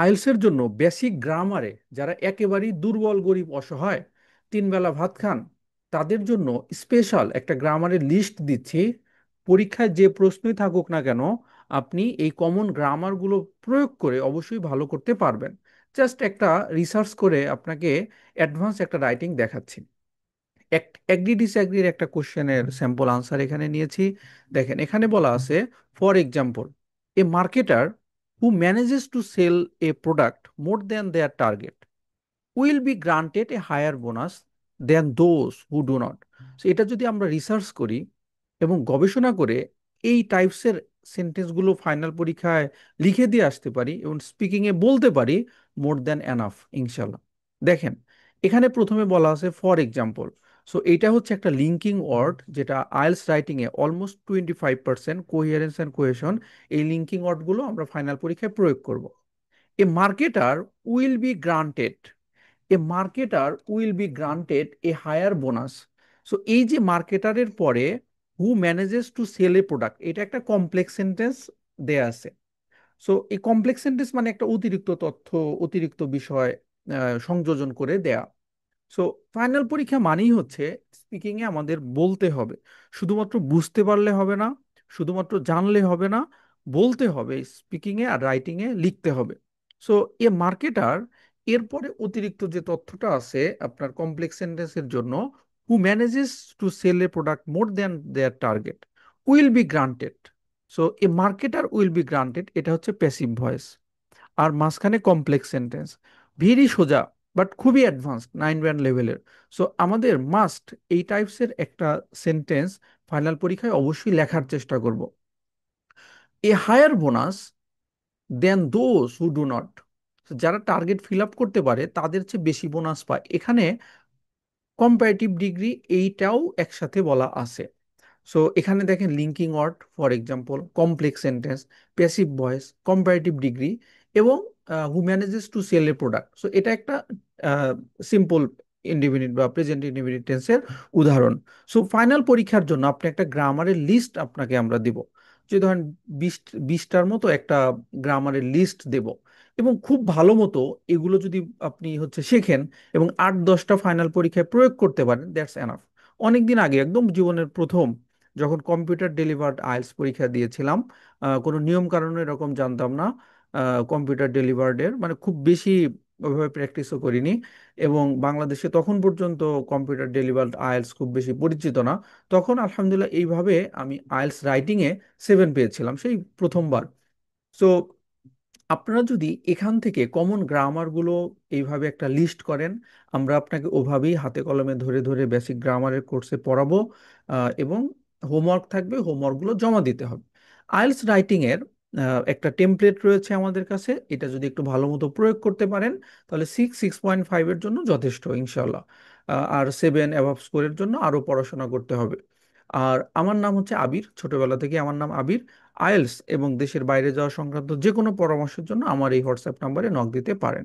আইএলসের জন্য বেসিক গ্রামারে যারা একেবারেই দুর্বল গরিব অসহায়, তিন বেলা ভাত খান, তাদের জন্য স্পেশাল একটা গ্রামারের লিস্ট দিচ্ছি। পরীক্ষায় যে প্রশ্নই থাকুক না কেন, আপনি এই কমন গ্রামারগুলো প্রয়োগ করে অবশ্যই ভালো করতে পারবেন। জাস্ট একটা রিসার্চ করে আপনাকে অ্যাডভান্স একটা রাইটিং দেখাচ্ছি। অ্যাগ্রি ডিসঅ্যাগ্রির একটা কোশ্চেনের স্যাম্পল আনসার এখানে নিয়েছি। দেখেন, এখানে বলা আছে, for example, a marketer who manages to sell a product more than their target will be granted a higher bonus than those who do not. এটা যদি আমরা রিসার্চ করি এবং গবেষণা করে এই টাইপসের সেন্টেন্সগুলো ফাইনাল পরীক্ষায় লিখে দিয়ে আসতে পারি এবং স্পিকিংয়ে বলতে পারি, মোর দ্যান এনাফ ইনশাল্লাহ। দেখেন, এখানে প্রথমে বলা আছে ফর এক্সাম্পল। সো এইটা হচ্ছে একটা লিঙ্কিং ওয়ার্ড, যেটা আইএলস রাইটিংয়ে অলমোস্ট 25% কোহিয়ারেন্স অ্যান্ড কোহেশন, এই লিঙ্কিং ওয়ার্ডগুলো আমরা ফাইনাল পরীক্ষায় প্রয়োগ করব। A marketer will be granted, a marketer will be granted a higher bonus. So এই যে মার্কেটারের পরে who manages to sell a product, এটা একটা কমপ্লেক্স সেন্টেন্স দেয়া আছে। সো এই কমপ্লেক্স সেন্টেন্স মানে একটা অতিরিক্ত তথ্য, অতিরিক্ত বিষয় সংযোজন করে দেয়া। সো ফাইনাল পরীক্ষা মানেই হচ্ছে স্পিকিং এ আমাদের বলতে হবে। শুধুমাত্র বুঝতে পারলে হবে না, শুধুমাত্র জানলে হবে না, বলতে হবে স্পিকিং এ আর রাইটিং এ লিখতে হবে। সো এ মার্কেটার, এরপরে অতিরিক্ত যে তথ্যটা আছে আপনার কমপ্লেক্স সেন্টেন্সের জন্য, who manages to sell a product more than their target will be granted. So a marketer will be granted, এটা হচ্ছে প্যাসিভ ভয়েস। আর মাঝখানে কমপ্লেক্স সেন্টেন্স, ভেরি সোজা বাট খুবই অ্যাডভান্স 9 ব্যান্ড লেভেলের। সো আমাদের মাস্ট এই টাইপসের একটা সেন্টেন্স ফাইনাল পরীক্ষায় অবশ্যই লেখার চেষ্টা করব। A higher bonus than those who do not, যারা টার্গেট ফিল আপ করতে পারে তাদের চেয়ে বেশি বোনাস পায়। এখানে কম্পারেটিভ ডিগ্রি এইটাও একসাথে বলা আছে। সো এখানে দেখেন, linking word, for example, complex sentence, passive voice, comparative degree এবং who manages to sell a product. So এটা একটা সিম্পল ইনডিফিনিট বা প্রেজেন্ট ইনডিফিনিট টেন্সের উদাহরণ। সো ফাইনাল পরীক্ষার জন্য আপনি একটা গ্রামারের লিস্ট আপনাকে আমরা দিব। যে ধরেন 20টার মতো একটা গ্রামারের লিস্ট দেব, এবং খুব ভালো মতো এগুলো যদি আপনি হচ্ছে শেখেন এবং 8-10টা ফাইনাল পরীক্ষায় প্রয়োগ করতে পারেন, দ্যাটস এনাফ। অনেকদিন আগে একদম জীবনের প্রথম যখন কম্পিউটার ডেলিভার্ড আইএলটিএস পরীক্ষা দিয়েছিলাম, কোনো নিয়ম কারণ এরকম জানতাম না। কম্পিউটার ডেলিভার্ডের মানে খুব বেশি ওইভাবে প্র্যাকটিসও করিনি, এবং বাংলাদেশে তখন পর্যন্ত কম্পিউটার ডেলিভার্ড আইএলটিএস খুব বেশি পরিচিত না। তখন আলহামদুলিল্লাহ এইভাবে আমি আইএলটিএস রাইটিংয়ে 7 পেয়েছিলাম সেই প্রথমবার। সো আপনারা যদি এখান থেকে কমন গ্রামারগুলো এইভাবে একটা লিস্ট করেন, আমরা আপনাকে ওভাবেই হাতে কলমে ধরে ধরে বেসিক গ্রামারের কোর্সে পড়াবো। এবং হোমওয়ার্ক থাকবে, হোমওয়ার্কগুলো জমা দিতে হবে। আইএলটিএস রাইটিং এর একটা টেমপ্লেট রয়েছে আমাদের কাছে, এটা যদি একটু ভালো মতো প্রয়োগ করতে পারেন তাহলে 6.5 এর জন্য যথেষ্ট ইনশাল্লাহ। আর 7 অ্যাভাব স্কোরের জন্য আরো পড়াশোনা করতে হবে। আর আমার নাম হচ্ছে আবির, ছোটবেলা থেকে আমার নাম আবির। আইএলটিএস এবং দেশের বাইরে যাওয়া সংক্রান্ত যে কোনো পরামর্শের জন্য আমার এই হোয়াটসঅ্যাপ নাম্বারে নক দিতে পারেন।